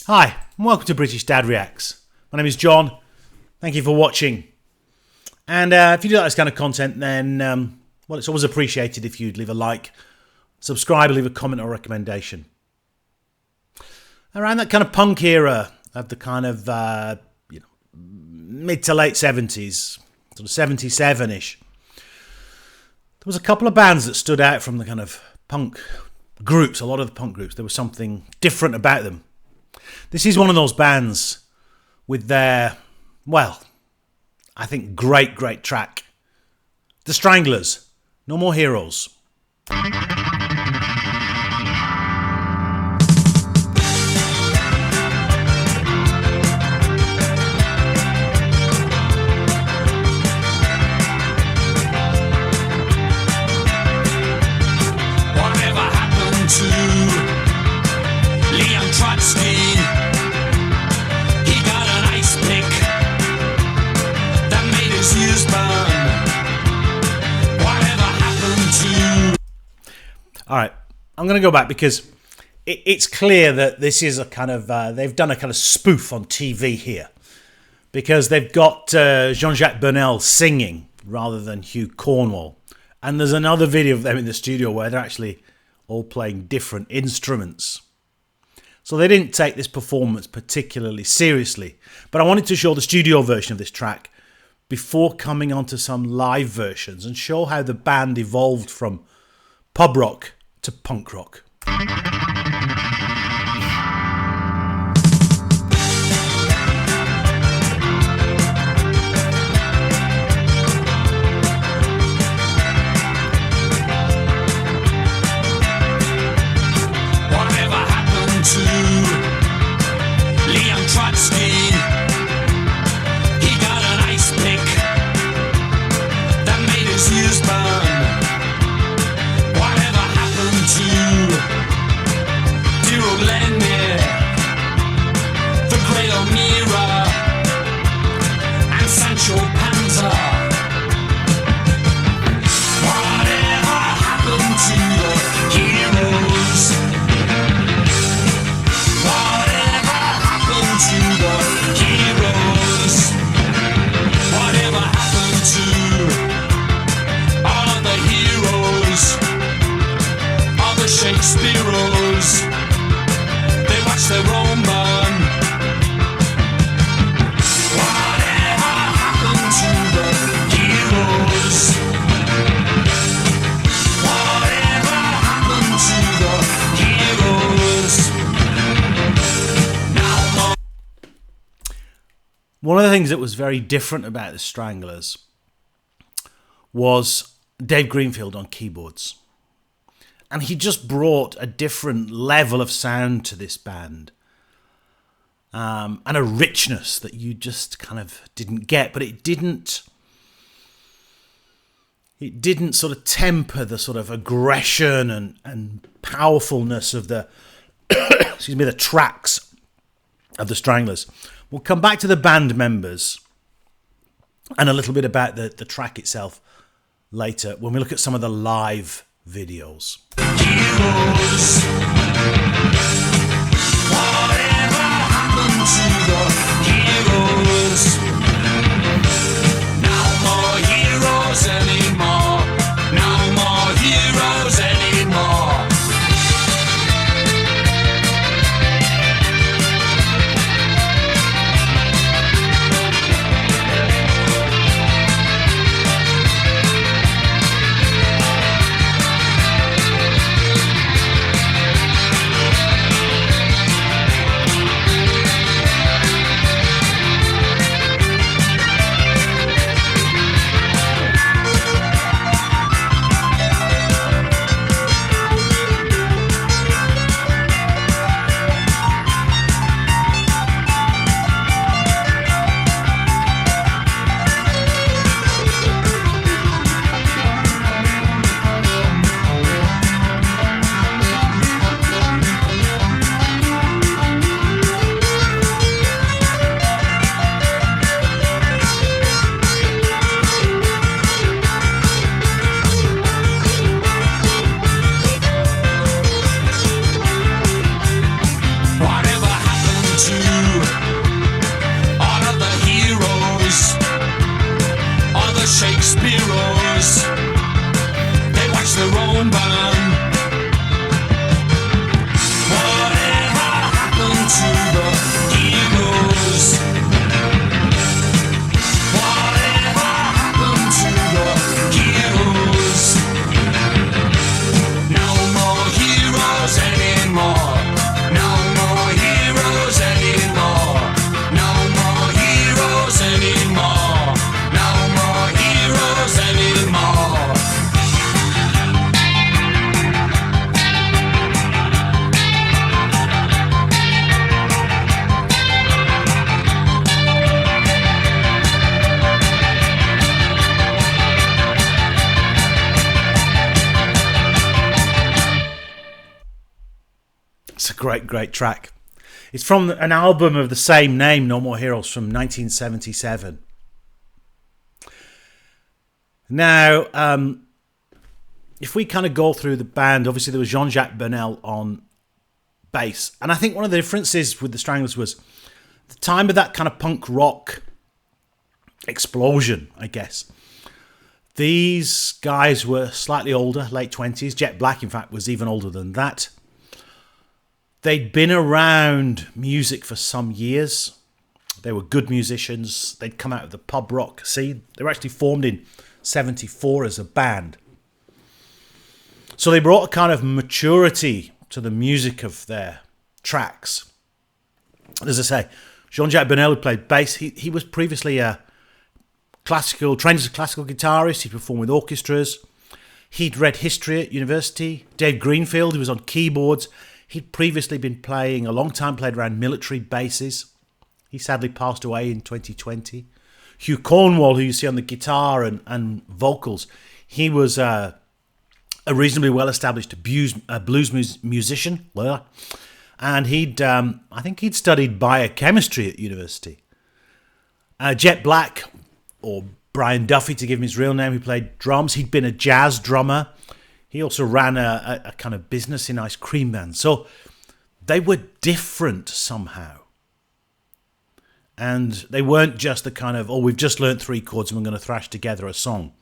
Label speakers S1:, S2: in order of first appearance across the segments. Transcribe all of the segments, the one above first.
S1: Hi, and welcome to British Dad Reacts. My name is John. Thank you for watching. And if you do like this kind of content, then, well, it's always appreciated if you'd leave a like, subscribe, leave a comment or recommendation. Around that kind of punk era of the kind of mid to late 70s, sort of 77-ish, there was a couple of bands that stood out from the kind of punk groups, a lot of the punk groups. There was something different about them. This is one of those bands with their, well, I think great track. The Stranglers, No More Heroes.
S2: Whatever happened to Leon Troksky? He got an ice pick that made his ears burn. Whatever happened to...
S1: All right, I'm going to go back because it's clear that this is a kind of, they've done a kind of spoof on TV here. Because they've got Jean-Jacques Burnel singing rather than Hugh Cornwall. And there's another video of them in the studio where they're actually all playing different instruments. So they didn't take this performance particularly seriously. But I wanted to show the studio version of this track before coming on to some live versions and show how the band evolved from pub rock to punk rock.
S2: Whatever happened to Leon Trotsky? He got an ice pick that made his ears burn. Whatever happened to dear old Lenny, the great O'Meara, and Sancho Panza? Whatever happened to the heroes? Whatever happened to the heroes? Whatever happened to all of the heroes? All the Shakespeareos? They watch their own burn. Whatever happened to the heroes? Whatever happened to the heroes? Now more.
S1: One of the things that was very different about the Stranglers was Dave Greenfield on keyboards. And he just brought a different level of sound to this band. And a richness that you just kind of didn't get. But it didn't sort of temper the sort of aggression and powerfulness of the excuse me, the tracks of the Stranglers. We'll come back to the band members and a little bit about the track itself later when we look at some of the live videos.
S2: Heroes. Whatever happened to the heroes? No more heroes anymore. No more heroes anymore. happened to all of the heroes, all the Shakespeareos? They watch their own burn. Whatever happened to the heroes? Whatever happened to the heroes? No more heroes anymore. No more heroes anymore. No more heroes anymore. No more heroes anymore.
S1: It's a great track. It's from an album of the same name, No More Heroes, from 1977. Now, if we kind of go through the band, obviously there was Jean-Jacques Burnel on bass. And I think one of the differences with the Stranglers was the time of that kind of punk rock explosion, I guess. These guys were slightly older, late 20s. Jet Black, in fact, was even older than that. They'd been around music for some years. They were good musicians. They'd come out of the pub rock scene. They were actually formed in 74 as a band. So they brought a kind of maturity to the music of their tracks. As I say, Jean-Jacques Burnel, who played bass, he was previously a trained as a classical guitarist. He performed with orchestras. He'd read history at university. Dave Greenfield, who was on keyboards, he'd previously been playing, a long time played around military bases. He sadly passed away in 2020. Hugh Cornwall, who you see on the guitar and vocals, he was a reasonably well-established blues musician. And I think he'd studied biochemistry at university. Jet Black, or Brian Duffy to give him his real name, who played drums. He'd been a jazz drummer. He also ran a kind of business in ice cream vans. So they were different somehow. And they weren't just the kind of, we've just learnt 3 chords and we're going to thrash together a song.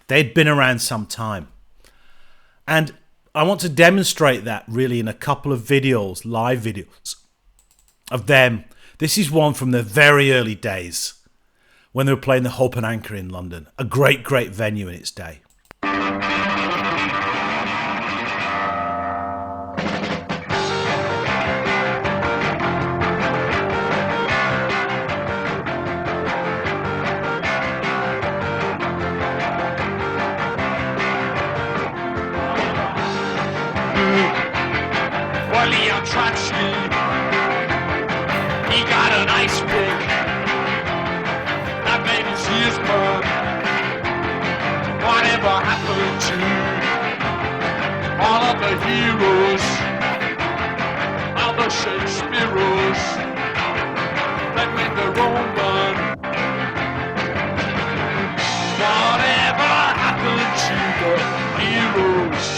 S1: They'd been around some time. And I want to demonstrate that really in a couple of videos, live videos of them. This is one from the very early days when they were playing the Hope and Anchor in London. A great venue in its day.
S2: Leon Trotsky, he got an ice pick that made his ears burn. Whatever happened to all of the heroes, all the Shakespeareos that made their own run? Whatever happened to the heroes?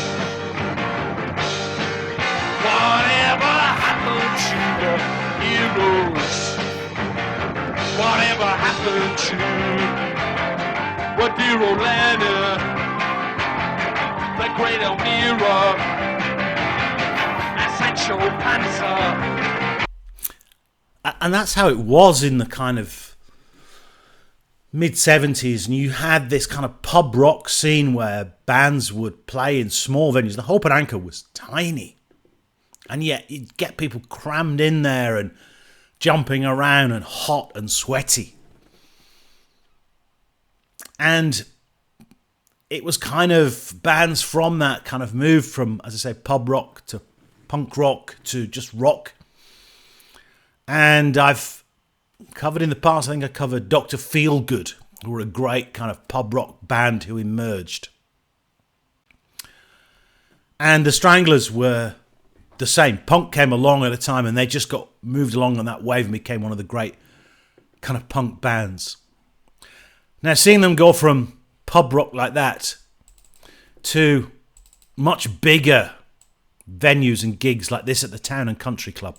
S2: Whatever happened to the heroes? Whatever happened to what dear old Lenny, the great Elmira, and Sancho Panza?
S1: And that's how it was in the kind of mid-70s. And you had this kind of pub rock scene where bands would play in small venues. The Hope and Anchor was tiny. And yet you'd get people crammed in there and jumping around and hot and sweaty. And it was kind of bands from that kind of moved from, as I say, pub rock to punk rock to just rock. And I've covered in the past, I think I covered Dr. Feelgood, who were a great kind of pub rock band who emerged. And the Stranglers were the same. Punk came along at a time and they just got moved along on that wave and became one of the great kind of punk bands. Now, seeing them go from pub rock like that to much bigger venues and gigs like this at the Town and Country Club.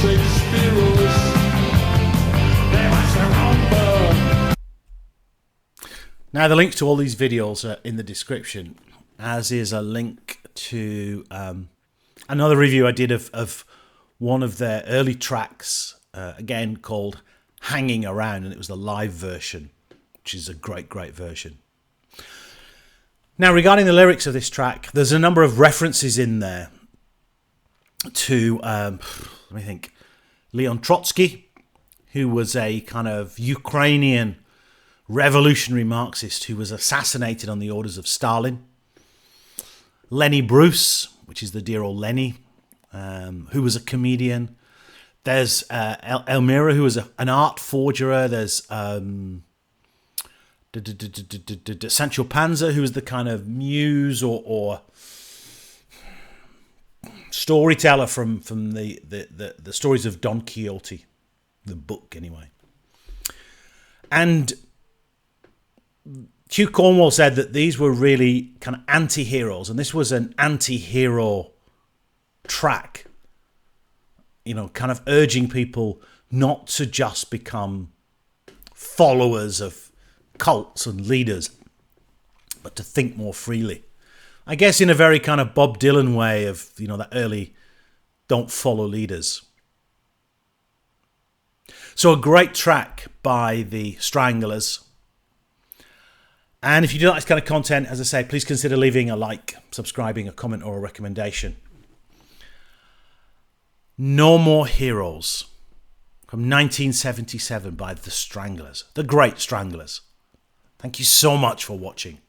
S2: six heroes. They watch their own blood.
S1: Now, the links to all these videos are in the description, as is a link to another review I did of one of their early tracks, again called Hanging Around, and it was the live version, which is a great, great version. Now, regarding the lyrics of this track, there's a number of references in there to, let me think, Leon Trotsky, who was a kind of Ukrainian revolutionary Marxist who was assassinated on the orders of Stalin. Lenny Bruce, which is the dear old Lenny, who was a comedian. There's Elmira, who was an art forger. There's Sancho Panza, who was the kind of muse or storyteller from the stories of Don Quixote, the book anyway. And Hugh Cornwall said that these were really kind of anti-heroes, and this was an anti-hero track, you know, kind of urging people not to just become followers of cults and leaders, but to think more freely. I guess in a very kind of Bob Dylan way of, you know, that early don't follow leaders. So a great track by the Stranglers. And if you do like this kind of content, as I say, please consider leaving a like, subscribing, a comment, or a recommendation. No More Heroes from 1977 by the Stranglers, the great Stranglers. Thank you so much for watching.